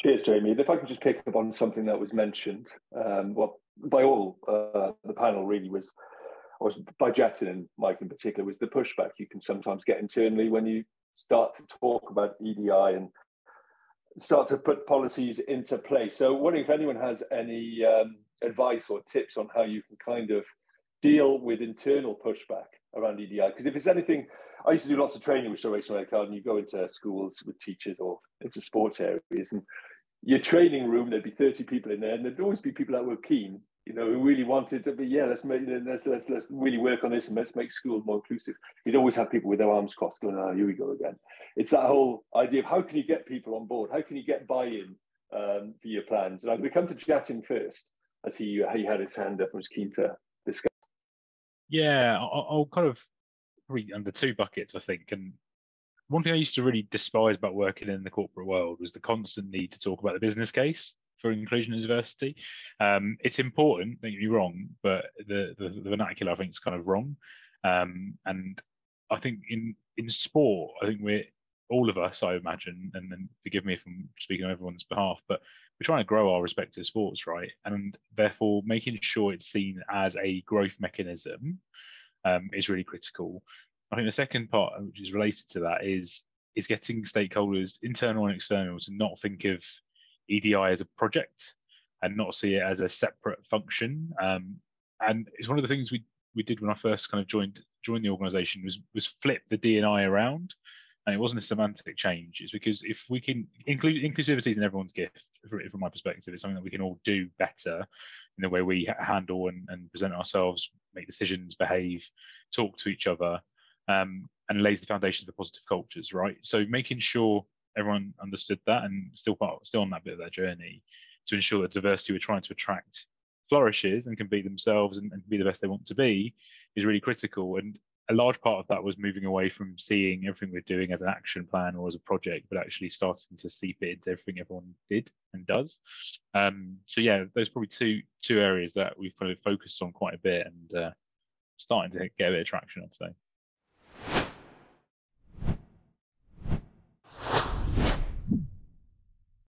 Cheers, Jamie. If I can just pick up on something that was mentioned, well, by all the panel really was by Jatin and Mike in particular, was the pushback you can sometimes get internally when you start to talk about EDI and start to put policies into place. So, wondering if anyone has any advice or tips on how you can kind of deal with internal pushback around EDI. Because if it's anything, I used to do lots of training with Restoration Red Card, and you go into schools with teachers or into sports areas, and your training room, there'd be 30 people in there, and there'd always be people that were keen, who really wanted to be, let's really work on this and let's make school more inclusive. You'd always have people with their arms crossed going, oh, here we go again. It's that whole idea of how can you get people on board? How can you get buy-in for your plans? And I'm going to come to Jatin first, as he had his hand up and was keen to discuss. Yeah, I'll kind of read under two buckets, I think. And one thing I used to really despise about working in the corporate world was the constant need to talk about the business case for inclusion and diversity. It's important, don't get me wrong, but the vernacular I think is kind of wrong. And I think in sport, I think we're all of us, I imagine, and then forgive me if I'm speaking on everyone's behalf, but we're trying to grow our respective sports, right? And therefore making sure it's seen as a growth mechanism is really critical. I think the second part, which is related to that, is getting stakeholders, internal and external, to not think of EDI as a project and not see it as a separate function. And it's one of the things we did when I first kind of joined the organisation was flip the D&I around. And it wasn't a semantic change. It's because if we can inclusivity is in everyone's gift, from my perspective. It's something that we can all do better in the way we handle and present ourselves, make decisions, behave, talk to each other, and lays the foundation for positive cultures, right? So making sure everyone understood that and still on that bit of their journey to ensure that diversity we're trying to attract flourishes and can be themselves and be the best they want to be is really critical. And a large part of that was moving away from seeing everything we're doing as an action plan or as a project, but actually starting to seep it into everything everyone did and does. So yeah, those are probably two areas that we've kind of focused on quite a bit and starting to get a bit of traction, I'd say.